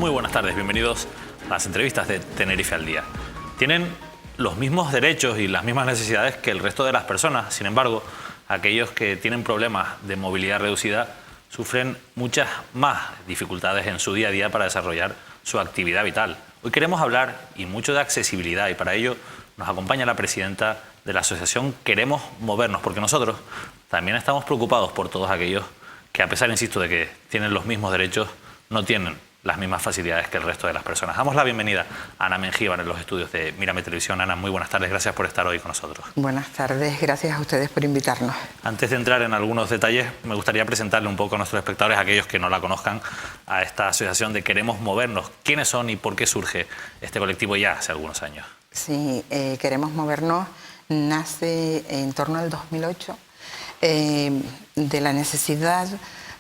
Muy buenas tardes, bienvenidos a las entrevistas de Tenerife al Día. Tienen los mismos derechos y las mismas necesidades que el resto de las personas. Sin embargo, aquellos que tienen problemas de movilidad reducida sufren muchas más dificultades en su día a día para desarrollar su actividad vital. Hoy queremos hablar y mucho de accesibilidad, y para ello nos acompaña la presidenta de la asociación Queremos Movernos, porque nosotros también estamos preocupados por todos aquellos que, a pesar, insisto, de que tienen los mismos derechos, no tienen las mismas facilidades que el resto de las personas. Damos la bienvenida a Ana Mengíbar en los estudios de Mírame Televisión. Ana, muy buenas tardes, gracias por estar hoy con nosotros. Buenas tardes, gracias a ustedes por invitarnos. Antes de entrar en algunos detalles, me gustaría presentarle un poco a nuestros espectadores, aquellos que no la conozcan, a esta asociación de Queremos Movernos. ¿Quiénes son y por qué surge este colectivo ya hace algunos años? Sí, Queremos Movernos nace en torno al 2008 de la necesidad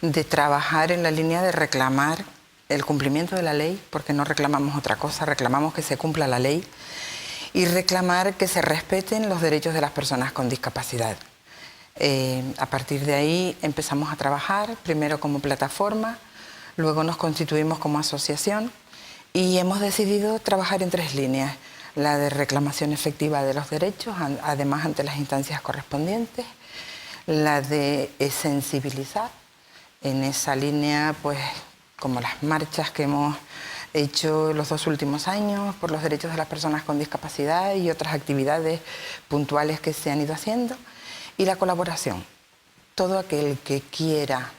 de trabajar en la línea de reclamar el cumplimiento de la ley, porque no reclamamos otra cosa, reclamamos que se cumpla la ley y reclamar que se respeten los derechos de las personas con discapacidad. A partir de ahí empezamos a trabajar, primero como plataforma, luego nos constituimos como asociación y hemos decidido trabajar en tres líneas: la de reclamación efectiva de los derechos, además ante las instancias correspondientes, la de sensibilizar, en esa línea pues como las marchas que hemos hecho los 2 últimos años por los derechos de las personas con discapacidad y otras actividades puntuales que se han ido haciendo, y la colaboración. Todo aquel que quiera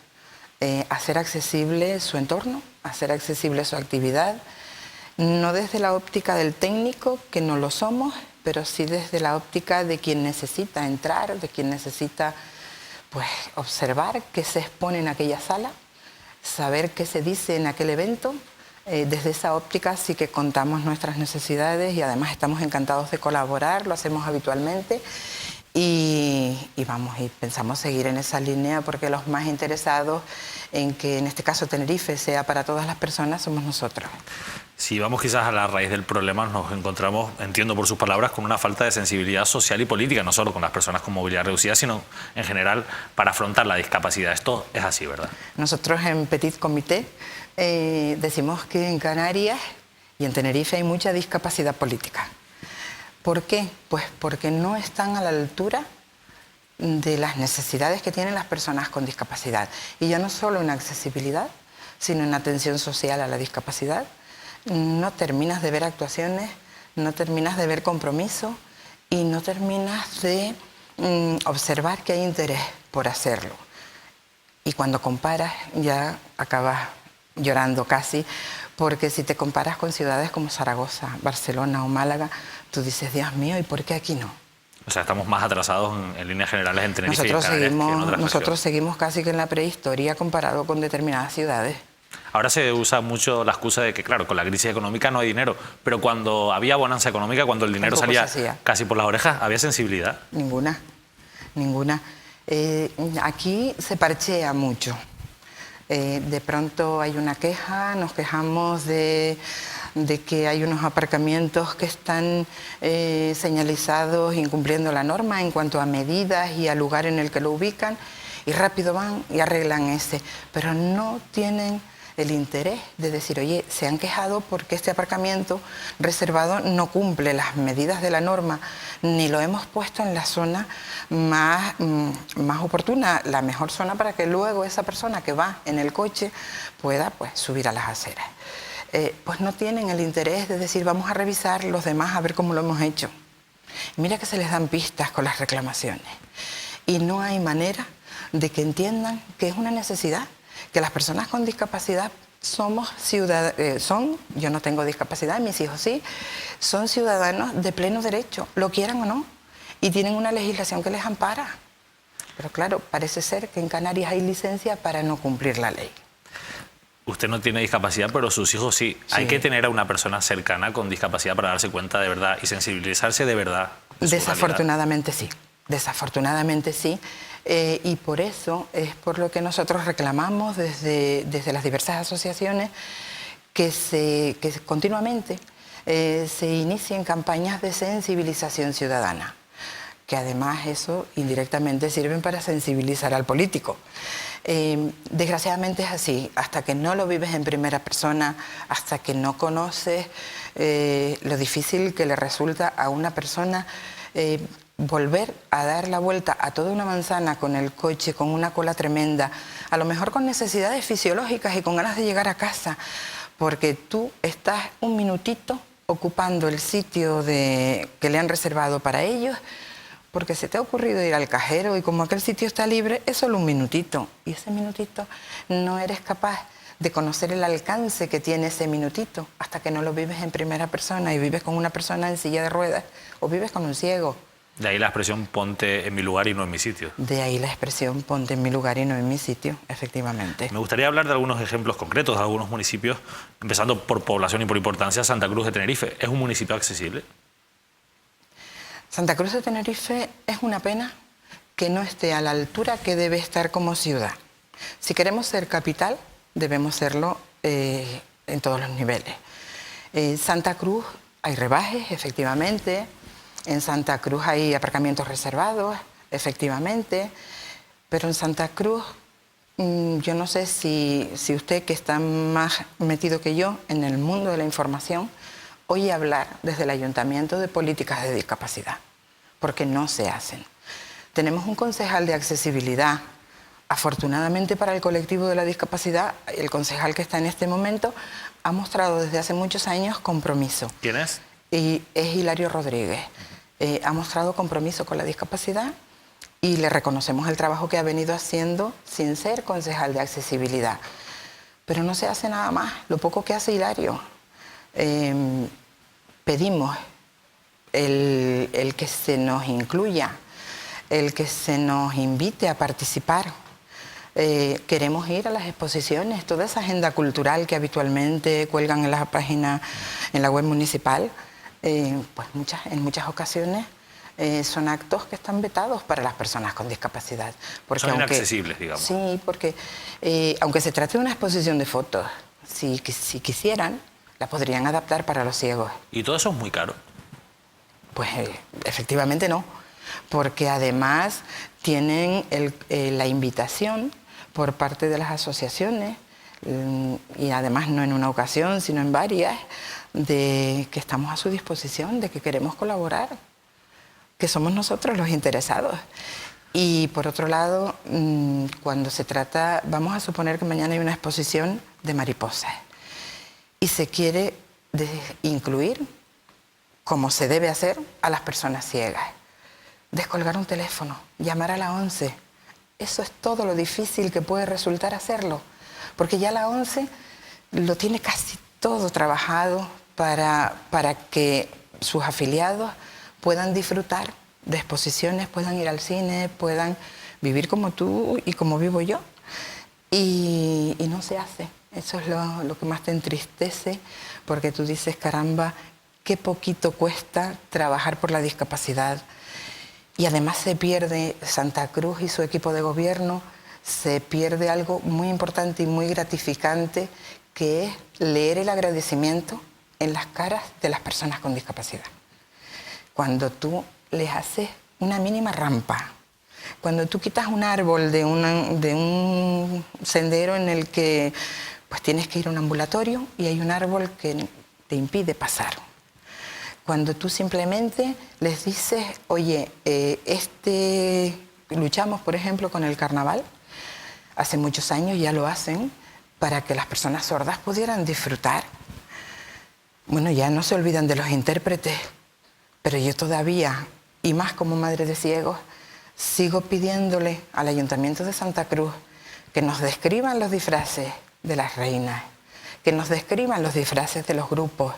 hacer accesible su entorno, hacer accesible su actividad, no desde la óptica del técnico, que no lo somos, pero sí desde la óptica de quien necesita entrar, de quien necesita pues observar qué se expone en aquella sala, saber qué se dice en aquel evento. Desde esa óptica sí que contamos nuestras necesidades y además estamos encantados de colaborar, lo hacemos habitualmente y pensamos seguir en esa línea, porque los más interesados en que en este caso Tenerife sea para todas las personas somos nosotros. Si vamos quizás a la raíz del problema, nos encontramos, entiendo por sus palabras, con una falta de sensibilidad social y política, no solo con las personas con movilidad reducida, sino en general para afrontar la discapacidad. Esto es así, ¿verdad? Nosotros en Petit Comité decimos que en Canarias y en Tenerife hay mucha discapacidad política. ¿Por qué? Pues porque no están a la altura de las necesidades que tienen las personas con discapacidad. Y ya no solo en accesibilidad, sino en atención social a la discapacidad. No terminas de ver actuaciones, no terminas de ver compromiso y no terminas de observar que hay interés por hacerlo. Y cuando comparas ya acabas llorando casi, porque si te comparas con ciudades como Zaragoza, Barcelona o Málaga, tú dices, Dios mío, ¿y por qué aquí no? O sea, estamos más atrasados en líneas generales en Tenerife y en Canarias que en otras regiones. Nosotros seguimos casi que en la prehistoria comparado con determinadas ciudades. Ahora se usa mucho la excusa de que, claro, con la crisis económica no hay dinero, pero cuando había bonanza económica, cuando el dinero salía casi por las orejas, ¿había sensibilidad? Ninguna, ninguna. Aquí se parchea mucho. De pronto hay una queja, nos quejamos de que hay unos aparcamientos que están señalizados incumpliendo la norma en cuanto a medidas y al lugar en el que lo ubican, y rápido van y arreglan ese, pero no tienen el interés de decir, oye, se han quejado porque este aparcamiento reservado no cumple las medidas de la norma, ni lo hemos puesto en la zona más oportuna, la mejor zona para que luego esa persona que va en el coche pueda pues subir a las aceras. Pues no tienen el interés de decir, vamos a revisar los demás a ver cómo lo hemos hecho. Mira que se les dan pistas con las reclamaciones y no hay manera de que entiendan que es una necesidad, que las personas con discapacidad somos ciudadanos, yo no tengo discapacidad, mis hijos sí, son ciudadanos de pleno derecho, lo quieran o no, y tienen una legislación que les ampara. Pero claro, parece ser que en Canarias hay licencia para no cumplir la ley. Usted no tiene discapacidad, pero sus hijos sí. Sí. Hay que tener a una persona cercana con discapacidad para darse cuenta de verdad y sensibilizarse de verdad. Desafortunadamente sí, desafortunadamente sí. Y por eso es por lo que nosotros reclamamos desde las diversas asociaciones que continuamente se inicien campañas de sensibilización ciudadana, que además eso indirectamente sirven para sensibilizar al político. Desgraciadamente es así, hasta que no lo vives en primera persona, hasta que no conoces lo difícil que le resulta a una persona volver a dar la vuelta a toda una manzana con el coche, con una cola tremenda, a lo mejor con necesidades fisiológicas y con ganas de llegar a casa, porque tú estás un minutito ocupando el sitio que le han reservado para ellos, porque se te ha ocurrido ir al cajero y como aquel sitio está libre, es solo un minutito. Y ese minutito no eres capaz de conocer el alcance que tiene ese minutito hasta que no lo vives en primera persona y vives con una persona en silla de ruedas o vives con un ciego. De ahí la expresión ponte en mi lugar y no en mi sitio. De ahí la expresión ponte en mi lugar y no en mi sitio, efectivamente. Me gustaría hablar de algunos ejemplos concretos de algunos municipios, empezando por población y por importancia. Santa Cruz de Tenerife, ¿es un municipio accesible? Santa Cruz de Tenerife es una pena que no esté a la altura que debe estar como ciudad. Si queremos ser capital, debemos serlo en todos los niveles. Santa Cruz hay rebajes, efectivamente. En Santa Cruz hay aparcamientos reservados, efectivamente. Pero en Santa Cruz, yo no sé si usted, que está más metido que yo en el mundo de la información, oye hablar desde el Ayuntamiento de políticas de discapacidad, porque no se hacen. Tenemos un concejal de accesibilidad. Afortunadamente para el colectivo de la discapacidad, el concejal que está en este momento ha mostrado desde hace muchos años compromiso. ¿Quién es? Y es Hilario Rodríguez. Ha mostrado compromiso con la discapacidad y le reconocemos el trabajo que ha venido haciendo sin ser concejal de accesibilidad. Pero no se hace nada más, lo poco que hace Hilario. Pedimos el que se nos incluya, el que se nos invite a participar. Queremos ir a las exposiciones, toda esa agenda cultural que habitualmente cuelgan en la página, en la web municipal, pues en muchas ocasiones son actos que están vetados para las personas con discapacidad. Porque son inaccesibles, digamos. Sí, porque aunque se trate de una exposición de fotos, si quisieran, la podrían adaptar para los ciegos. ¿Y todo eso es muy caro? Pues efectivamente no, porque además tienen la invitación por parte de las asociaciones, y además no en una ocasión, sino en varias, de que estamos a su disposición, de que queremos colaborar, que somos nosotros los interesados. Y por otro lado, cuando se trata, vamos a suponer que mañana hay una exposición de mariposas y se quiere incluir, como se debe hacer, a las personas ciegas. Descolgar un teléfono, llamar a la 11. Eso es todo lo difícil que puede resultar hacerlo, porque ya la 11 lo tiene casi todo trabajado para que sus afiliados puedan disfrutar de exposiciones, puedan ir al cine, puedan vivir como tú y como vivo yo. Y no se hace. Eso es lo que más te entristece, porque tú dices, caramba, qué poquito cuesta trabajar por la discapacidad. Y además se pierde Santa Cruz y su equipo de gobierno, se pierde algo muy importante y muy gratificante, que es leer el agradecimiento en las caras de las personas con discapacidad. Cuando tú les haces una mínima rampa, cuando tú quitas un árbol de un sendero en el que pues tienes que ir a un ambulatorio y hay un árbol que te impide pasar. Cuando tú simplemente les dices, oye, luchamos, por ejemplo, con el carnaval, hace muchos años ya lo hacen, para que las personas sordas pudieran disfrutar. Bueno, ya no se olvidan de los intérpretes, pero yo todavía, y más como madre de ciegos, sigo pidiéndole al Ayuntamiento de Santa Cruz que nos describan los disfraces de las reinas, que nos describan los disfraces de los grupos.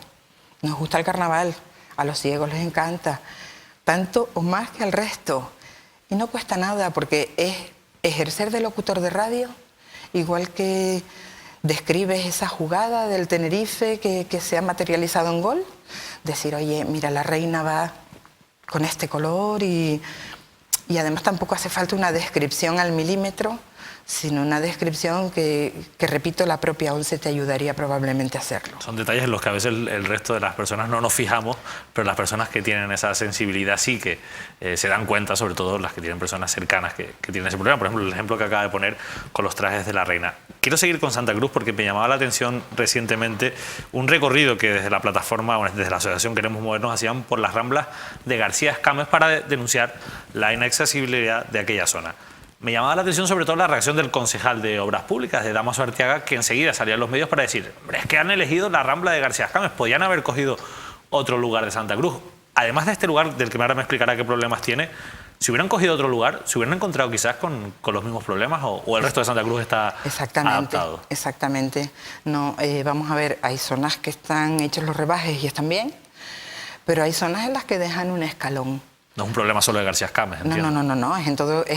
Nos gusta el carnaval, a los ciegos les encanta, tanto o más que al resto. Y no cuesta nada, porque es ejercer de locutor de radio, igual que describes esa jugada del Tenerife que se ha materializado en gol. Decir, oye, mira, la reina va con este color y además tampoco hace falta una descripción al milímetro sino una descripción que, repito, la propia ONCE te ayudaría probablemente a hacerlo. Son detalles en los que a veces el resto de las personas no nos fijamos, pero las personas que tienen esa sensibilidad sí que se dan cuenta, sobre todo las que tienen personas cercanas que tienen ese problema. Por ejemplo, el ejemplo que acaba de poner con los trajes de la reina. Quiero seguir con Santa Cruz porque me llamaba la atención recientemente un recorrido que desde la plataforma, desde la asociación Queremos Movernos, hacían por las Ramblas de García Escames para denunciar la inaccesibilidad de aquella zona. Me llamaba la atención sobre todo la reacción del concejal de Obras Públicas, de Dámaso Arteaga, que enseguida salía en los medios para decir: hombre, es que han elegido la Rambla de García Escames, podían haber cogido otro lugar de Santa Cruz. Además de este lugar, del que ahora me explicará qué problemas tiene, si hubieran cogido otro lugar, se hubieran encontrado quizás con los mismos problemas, o el resto de Santa Cruz está adaptado. Exactamente. No, vamos a ver, hay zonas que están hechos los rebajes y están bien, pero hay zonas en las que dejan un escalón. No es un problema solo de García Escames, entiendo. No, es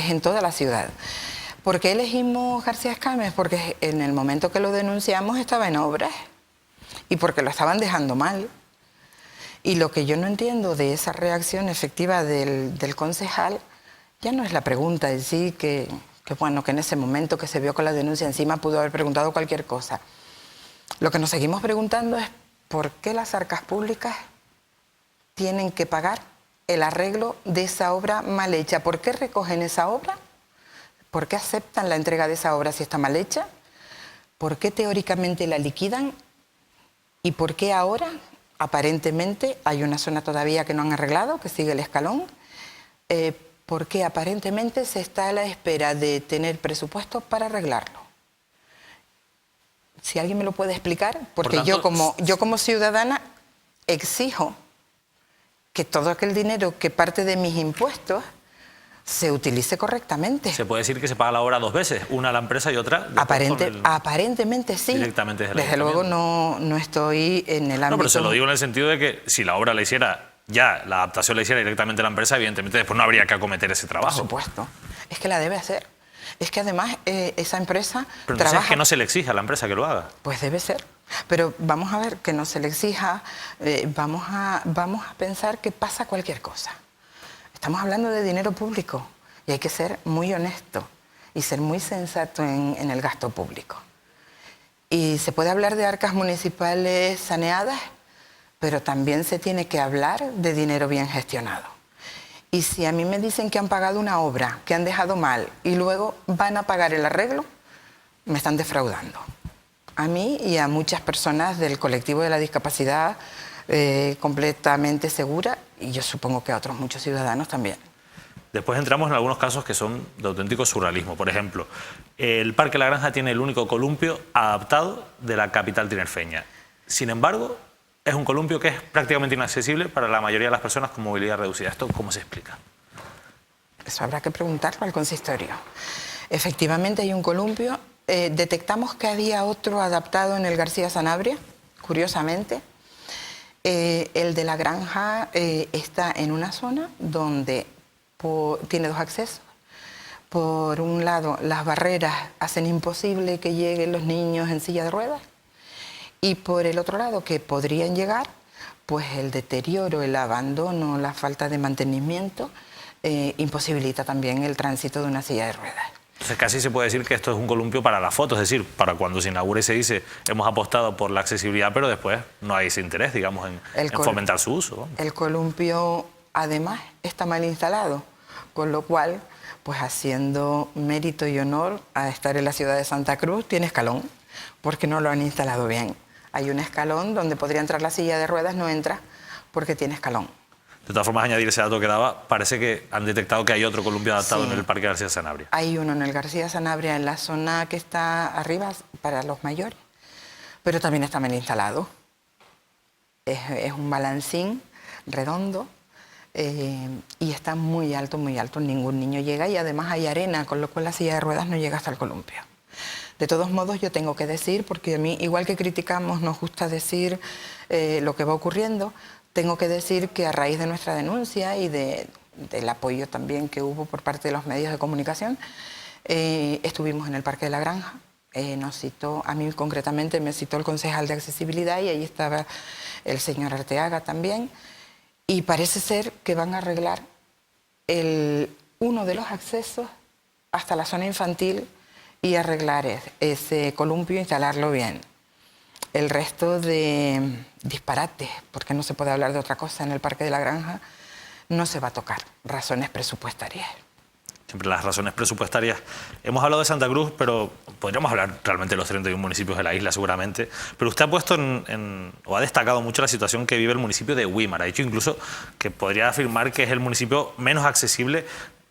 en toda la ciudad. ¿Por qué elegimos García Escames? Porque en el momento que lo denunciamos estaba en obras y porque lo estaban dejando mal. Y lo que yo no entiendo de esa reacción efectiva del concejal ya no es la pregunta en sí, que en ese momento que se vio con la denuncia encima pudo haber preguntado cualquier cosa. Lo que nos seguimos preguntando es ¿por qué las arcas públicas tienen que pagar el arreglo de esa obra mal hecha? ¿Por qué recogen esa obra? ¿Por qué aceptan la entrega de esa obra si está mal hecha? ¿Por qué teóricamente la liquidan? ¿Y por qué ahora, aparentemente, hay una zona todavía que no han arreglado, que sigue el escalón? ¿Por qué aparentemente se está a la espera de tener presupuesto para arreglarlo? Si alguien me lo puede explicar, porque yo como ciudadana exijo que todo aquel dinero que parte de mis impuestos se utilice correctamente. ¿Se puede decir que se paga la obra dos veces? Una a la empresa y otra... Aparentemente sí. Directamente desde luego no estoy en el ámbito... No, pero se lo digo en el sentido de que si la obra la hiciera ya, la adaptación la hiciera directamente la empresa, evidentemente después no habría que acometer ese trabajo. Por supuesto. Es que la debe hacer. Es que además esa empresa pero entonces trabaja... es que no se le exige a la empresa que lo haga. Pues debe ser. Pero vamos a ver, que no se le exija, vamos a pensar que pasa cualquier cosa. Estamos hablando de dinero público y hay que ser muy honesto y ser muy sensato en el gasto público. Y se puede hablar de arcas municipales saneadas, pero también se tiene que hablar de dinero bien gestionado. Y si a mí me dicen que han pagado una obra, que han dejado mal y luego van a pagar el arreglo, me están defraudando. A mí y a muchas personas del colectivo de la discapacidad completamente segura, y yo supongo que a otros muchos ciudadanos también. Después entramos en algunos casos que son de auténtico surrealismo. Por ejemplo, el Parque La Granja tiene el único columpio adaptado de la capital tinerfeña. Sin embargo, es un columpio que es prácticamente inaccesible para la mayoría de las personas con movilidad reducida. ¿Esto cómo se explica? Eso habrá que preguntarlo al consistorio. Efectivamente hay un columpio. Detectamos que había otro adaptado en el García Sanabria, curiosamente. El de La Granja está en una zona donde tiene dos accesos. Por un lado, las barreras hacen imposible que lleguen los niños en silla de ruedas. Y por el otro lado, que podrían llegar, pues el deterioro, el abandono, la falta de mantenimiento imposibilita también el tránsito de una silla de ruedas. Entonces casi se puede decir que esto es un columpio para la foto, es decir, para cuando se inaugure y se dice hemos apostado por la accesibilidad, pero después no hay ese interés, digamos, en fomentar su uso. ¿No? El columpio, además, está mal instalado, con lo cual, pues haciendo mérito y honor a estar en la ciudad de Santa Cruz, tiene escalón, porque no lo han instalado bien. Hay un escalón donde podría entrar la silla de ruedas, no entra porque tiene escalón. De todas formas, añadir ese dato que daba, parece que han detectado que hay otro columpio adaptado en el Parque García Sanabria. Hay uno en el García Sanabria, en la zona que está arriba para los mayores, pero también está mal instalado. Es un balancín redondo y está muy alto, ningún niño llega y además hay arena, con lo cual la silla de ruedas no llega hasta el columpio. De todos modos, yo tengo que decir, porque a mí, igual que criticamos, nos gusta decir lo que va ocurriendo, tengo que decir que a raíz de nuestra denuncia y del apoyo también que hubo por parte de los medios de comunicación, estuvimos en el Parque de La Granja, nos citó, a mí concretamente me citó el concejal de accesibilidad y ahí estaba el señor Arteaga también, y parece ser que van a arreglar uno de los accesos hasta la zona infantil y arreglar ese columpio e instalarlo bien. El resto de disparates, porque no se puede hablar de otra cosa en el Parque de la Granja, no se va a tocar. Razones presupuestarias. Siempre las razones presupuestarias. Hemos hablado de Santa Cruz, pero podríamos hablar realmente de los 31 municipios de la isla, seguramente. Pero usted ha puesto o ha destacado mucho la situación que vive el municipio de Güímar. Ha dicho incluso que podría afirmar que es el municipio menos accesible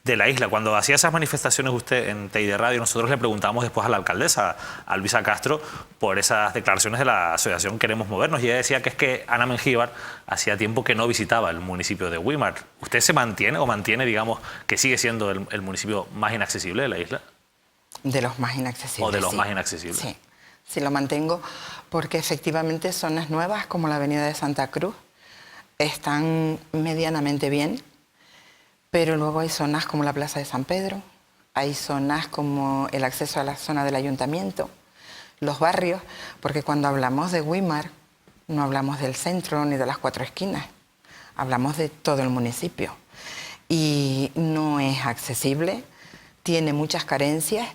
de la isla. Cuando hacía esas manifestaciones usted en TEI de Radio, nosotros le preguntamos después a la alcaldesa, a Luisa Castro, por esas declaraciones de la asociación Queremos Movernos, y ella decía que es que Ana Mengíbar hacía tiempo que no visitaba el municipio de Güímar. ¿Usted se mantiene o mantiene, digamos, que sigue siendo el municipio más inaccesible de la isla? De los más inaccesibles. ¿O de los sí. más inaccesibles? Sí, sí lo mantengo, porque efectivamente zonas nuevas como la avenida de Santa Cruz están medianamente bien. Pero luego hay zonas como la Plaza de San Pedro, hay zonas como el acceso a la zona del ayuntamiento, los barrios, porque cuando hablamos de Güímar no hablamos del centro ni de las 4 esquinas, hablamos de todo el municipio. Y no es accesible, tiene muchas carencias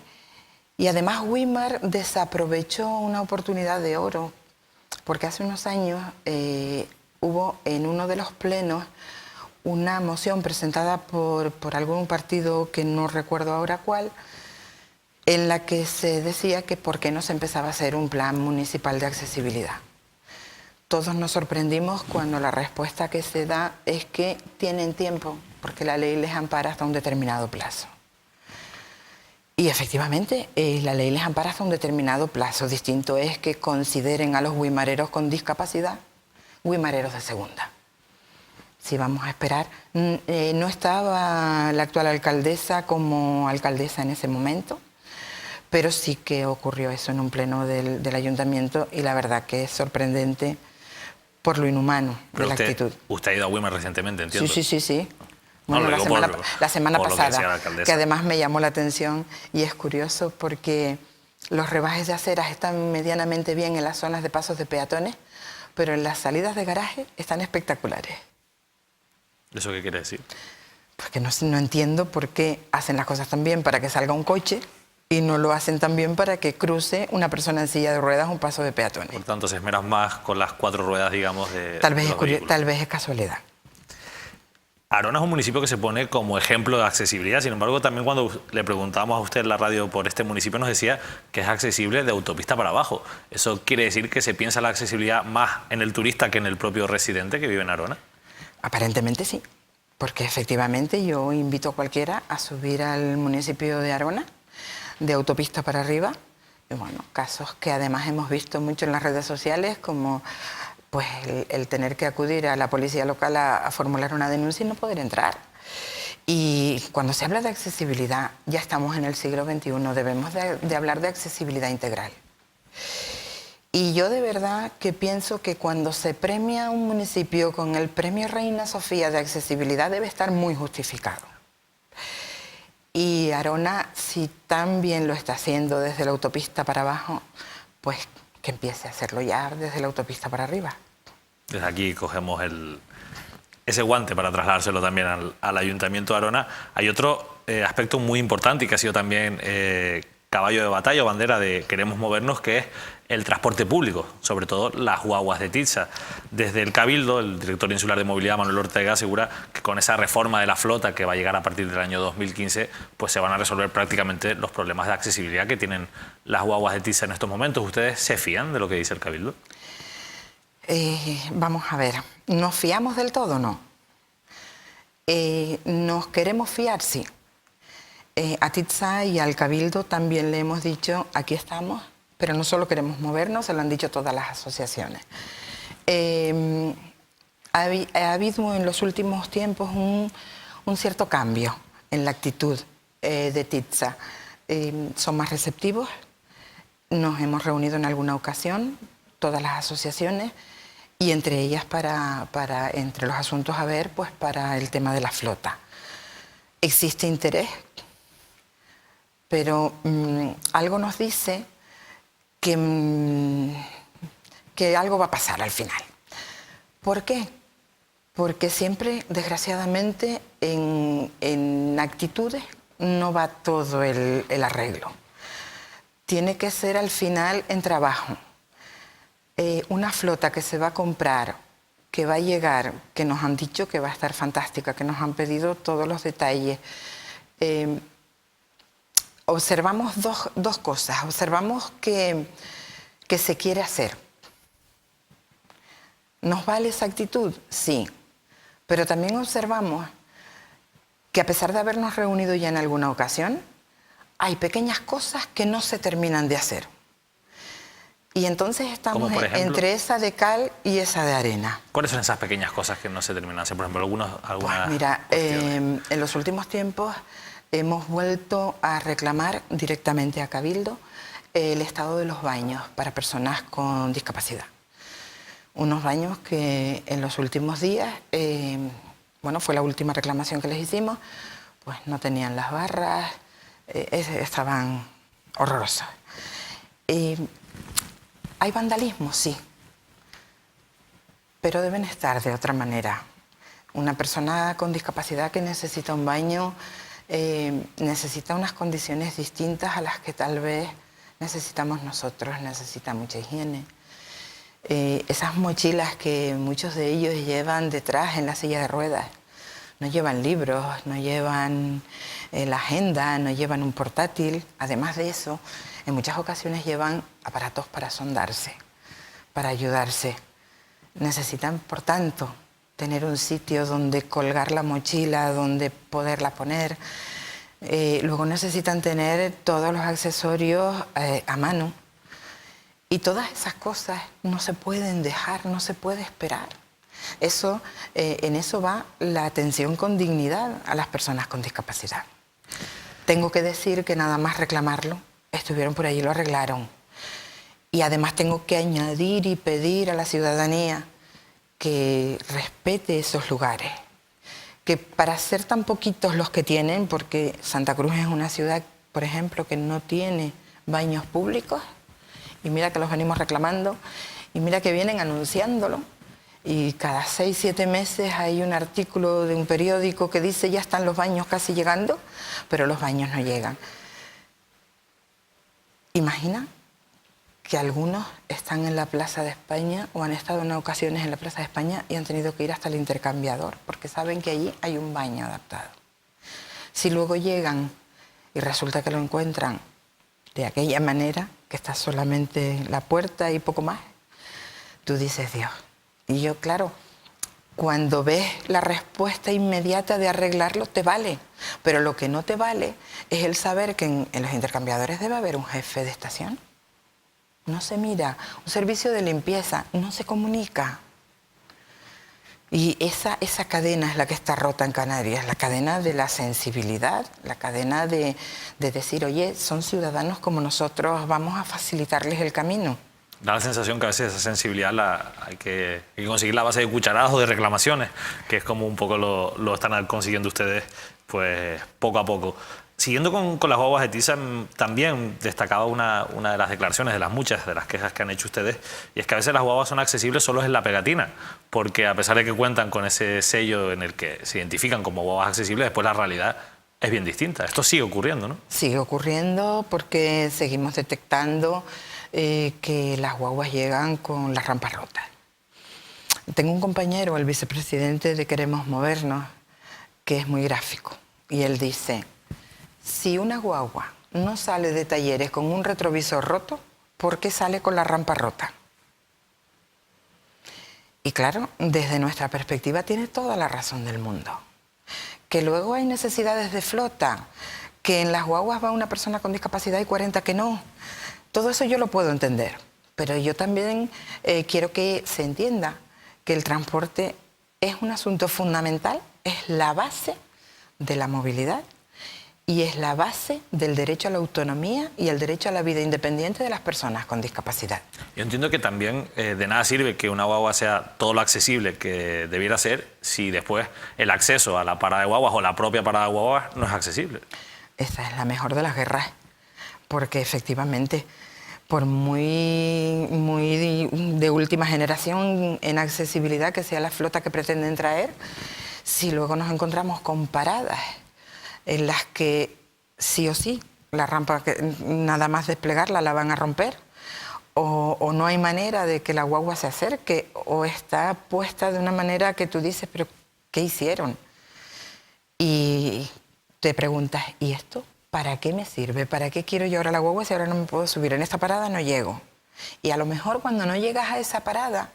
y además Güímar desaprovechó una oportunidad de oro, porque hace unos años hubo en uno de los plenos una moción presentada por algún partido que no recuerdo ahora cuál, en la que se decía que por qué no se empezaba a hacer un plan municipal de accesibilidad. Todos nos sorprendimos cuando la respuesta que se da es que tienen tiempo, porque la ley les ampara hasta un determinado plazo. Y efectivamente, la ley les ampara hasta un determinado plazo. Distinto es que consideren a los güimareros con discapacidad güimareros de segunda. Sí, vamos a esperar. No estaba la actual alcaldesa como alcaldesa en ese momento, pero sí que ocurrió eso en un pleno del ayuntamiento y la verdad que es sorprendente por lo inhumano de la actitud. Usted ha ido a Güímar recientemente, entiendo. Sí. Bueno, la semana pasada, que además me llamó la atención y es curioso porque los rebajes de aceras están medianamente bien en las zonas de pasos de peatones, pero en las salidas de garaje están espectaculares. ¿Eso qué quiere decir? Porque no entiendo por qué hacen las cosas tan bien para que salga un coche y no lo hacen tan bien para que cruce una persona en silla de ruedas un paso de peatones. Por tanto, se esmeran más con las 4 ruedas, digamos, de tal vez es casualidad. Arona es un municipio que se pone como ejemplo de accesibilidad. Sin embargo, también cuando le preguntábamos a usted en la radio por este municipio, nos decía que es accesible de autopista para abajo. ¿Eso quiere decir que se piensa la accesibilidad más en el turista que en el propio residente que vive en Arona? Aparentemente sí, porque efectivamente yo invito a cualquiera a subir al municipio de Arona, de autopista para arriba. Y bueno, casos que además hemos visto mucho en las redes sociales, como pues el tener que acudir a la policía local a formular una denuncia y no poder entrar. Y cuando se habla de accesibilidad, ya estamos en el siglo XXI, debemos de hablar de accesibilidad integral. Y yo de verdad que pienso que cuando se premia un municipio con el premio Reina Sofía de accesibilidad debe estar muy justificado. Y Arona, si tan bien lo está haciendo desde la autopista para abajo, pues que empiece a hacerlo ya desde la autopista para arriba. Desde aquí cogemos ese guante para trasladárselo también al Ayuntamiento de Arona. Hay otro aspecto muy importante y que ha sido también caballo de batalla o bandera de Queremos Movernos, que es el transporte público, sobre todo las guaguas de Titsa. Desde el Cabildo, el director insular de movilidad, Manuel Ortega, asegura que con esa reforma de la flota que va a llegar a partir del año 2015, pues se van a resolver prácticamente los problemas de accesibilidad que tienen las guaguas de Titsa en estos momentos. ¿Ustedes se fían de lo que dice el Cabildo? Vamos a ver, ¿nos fiamos del todo? No. ¿Nos queremos fiar? Sí. A Titsa y al Cabildo también le hemos dicho, aquí estamos, pero no solo queremos movernos, se lo han dicho todas las asociaciones. Ha habido en los últimos tiempos un cierto cambio en la actitud de Titsa. Son más receptivos, nos hemos reunido en alguna ocasión, todas las asociaciones, y entre ellas entre los asuntos a ver, pues para el tema de la flota. Existe interés, pero algo nos dice que algo va a pasar al final. ¿Por qué? Porque siempre, desgraciadamente, en actitudes no va todo el arreglo. tiene que ser al final en trabajo. Una flota que se va a comprar, que va a llegar, que nos han dicho que va a estar fantástica, que nos han pedido todos los detalles. Observamos dos cosas. Observamos que se quiere hacer. ¿Nos vale esa actitud? Sí. Pero también observamos que a pesar de habernos reunido ya en alguna ocasión, hay pequeñas cosas que no se terminan de hacer. Y entonces estamos entre esa de cal y esa de arena. ¿Cuáles son esas pequeñas cosas que no se terminan de hacer? Por ejemplo, algunas pues mira, en los últimos tiempos hemos vuelto a reclamar directamente a Cabildo el estado de los baños para personas con discapacidad. Unos baños que en los últimos días, bueno, fue la última reclamación que les hicimos, pues no tenían las barras, estaban horrorosos. ¿Hay vandalismo? Sí, pero deben estar de otra manera. Una persona con discapacidad que necesita un baño necesita unas condiciones distintas a las que tal vez necesitamos nosotros, necesita mucha higiene. Esas mochilas que muchos de ellos llevan detrás en la silla de ruedas, no llevan libros, no llevan la agenda, no llevan un portátil. Además de eso, en muchas ocasiones llevan aparatos para sondarse, para ayudarse. Necesitan, por tanto, tener un sitio donde colgar la mochila, donde poderla poner. Luego necesitan tener todos los accesorios a mano. Y todas esas cosas no se pueden dejar, no se puede esperar. En eso va la atención con dignidad a las personas con discapacidad. Tengo que decir que nada más reclamarlo, estuvieron por allí y lo arreglaron. Y además tengo que añadir y pedir a la ciudadanía que respete esos lugares. Que para ser tan poquitos los que tienen, porque Santa Cruz es una ciudad, por ejemplo, que no tiene baños públicos, y mira que los venimos reclamando, y mira que vienen anunciándolo, y cada 6, 7 meses hay un artículo de un periódico que dice ya están los baños casi llegando, pero los baños no llegan. Imagina que algunos están en la Plaza de España o han estado en ocasiones en la Plaza de España y han tenido que ir hasta el intercambiador porque saben que allí hay un baño adaptado. Si luego llegan y resulta que lo encuentran de aquella manera, que está solamente la puerta y poco más, tú dices, Dios. Y yo, claro, cuando ves la respuesta inmediata de arreglarlo, te vale. Pero lo que no te vale es el saber que en los intercambiadores debe haber un jefe de estación. No se mira. Un servicio de limpieza no se comunica. Y esa cadena es la que está rota en Canarias, la cadena de la sensibilidad, la cadena de decir, oye, son ciudadanos como nosotros, vamos a facilitarles el camino. Da la sensación que a veces esa sensibilidad hay que conseguirla a base de cucharadas o de reclamaciones, que es como un poco lo están consiguiendo ustedes pues poco a poco. Siguiendo con las guaguas de tiza, también destacaba una de las declaraciones, de las muchas de las quejas que han hecho ustedes, y es que a veces las guaguas son accesibles solo en la pegatina, porque a pesar de que cuentan con ese sello en el que se identifican como guaguas accesibles, después la realidad es bien distinta. Esto sigue ocurriendo, ¿no? Sigue ocurriendo porque seguimos detectando que las guaguas llegan con las rampas rotas. Tengo un compañero, el vicepresidente de Queremos Movernos, que es muy gráfico, y él dice, si una guagua no sale de talleres con un retrovisor roto, ¿por qué sale con la rampa rota? Y claro, desde nuestra perspectiva tiene toda la razón del mundo. Que luego hay necesidades de flota, que en las guaguas va una persona con discapacidad y 40 que no. Todo eso yo lo puedo entender, pero yo también quiero que se entienda que el transporte es un asunto fundamental, es la base de la movilidad y es la base del derecho a la autonomía y el derecho a la vida independiente de las personas con discapacidad. Yo entiendo que también de nada sirve que una guagua sea todo lo accesible que debiera ser si después el acceso a la parada de guaguas o la propia parada de guaguas no es accesible. Esa es la mejor de las guerras, porque efectivamente, por muy de última generación en accesibilidad que sea la flota que pretenden traer, si luego nos encontramos con paradas en las que sí o sí la rampa que nada más desplegarla la van a romper, o no hay manera de que la guagua se acerque, o está puesta de una manera que tú dices, pero ¿qué hicieron? Y te preguntas, ¿y esto para qué me sirve? ¿Para qué quiero yo ahora la guagua si ahora no me puedo subir? En esta parada no llego. Y a lo mejor cuando no llegas a esa parada,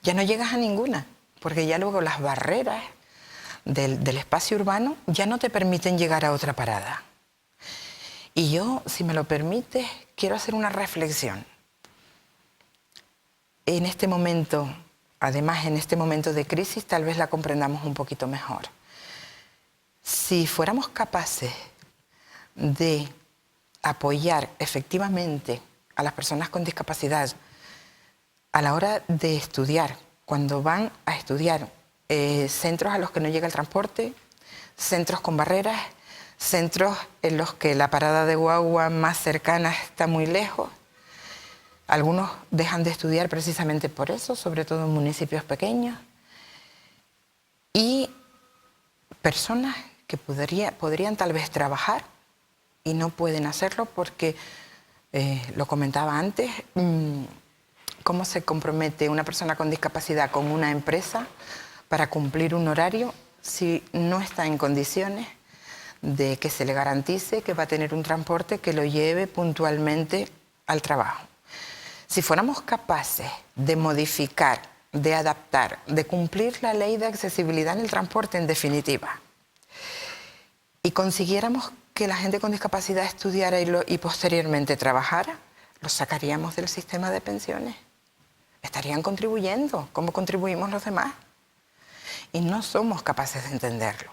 ya no llegas a ninguna, porque ya luego las barreras del espacio urbano ya no te permiten llegar a otra parada. Y yo, si me lo permites, quiero hacer una reflexión. En este momento, además en este momento de crisis, tal vez la comprendamos un poquito mejor. Si fuéramos capaces de apoyar efectivamente a las personas con discapacidad a la hora de estudiar, cuando van a estudiar, centros a los que no llega el transporte, centros con barreras, centros en los que la parada de guagua más cercana está muy lejos. Algunos dejan de estudiar precisamente por eso, sobre todo en municipios pequeños. Y personas que podrían tal vez trabajar y no pueden hacerlo porque, lo comentaba antes, cómo se compromete una persona con discapacidad con una empresa para cumplir un horario si no está en condiciones de que se le garantice que va a tener un transporte que lo lleve puntualmente al trabajo. Si fuéramos capaces de modificar, de adaptar, de cumplir la ley de accesibilidad en el transporte en definitiva, y consiguiéramos que la gente con discapacidad estudiara y posteriormente trabajara, los sacaríamos del sistema de pensiones. Estarían contribuyendo como contribuimos los demás. Y no somos capaces de entenderlo.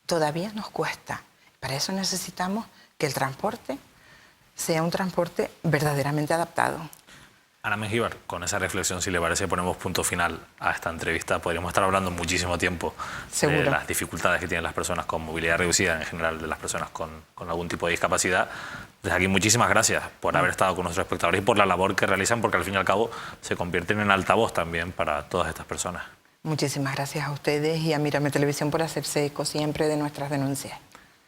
Todavía nos cuesta. Para eso necesitamos que el transporte sea un transporte verdaderamente adaptado. Ana Mengíbar, con esa reflexión, si le parece, ponemos punto final a esta entrevista. Podríamos estar hablando muchísimo tiempo Seguro. de las dificultades que tienen las personas con movilidad reducida, en general de las personas con algún tipo de discapacidad. Desde aquí, muchísimas gracias por haber estado con nuestros espectadores y por la labor que realizan, porque al fin y al cabo se convierten en altavoz también para todas estas personas. Muchísimas gracias a ustedes y a Mírame Televisión por hacerse eco siempre de nuestras denuncias.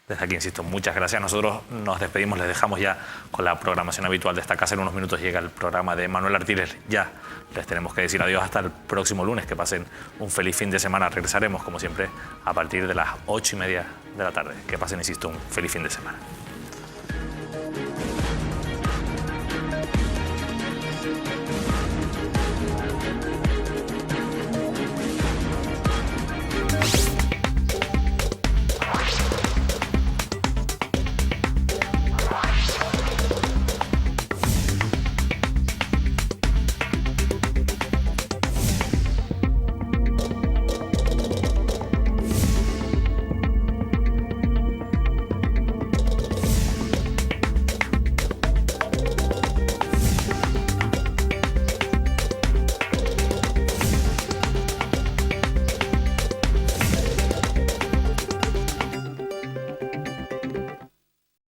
Desde aquí, insisto, muchas gracias. Nosotros nos despedimos, les dejamos ya con la programación habitual de esta casa. En unos minutos llega el programa de Manuel Artiles. Ya les tenemos que decir adiós hasta el próximo lunes. Que pasen un feliz fin de semana. Regresaremos, como siempre, a partir de las 8:30 de la tarde. Que pasen, insisto, un feliz fin de semana.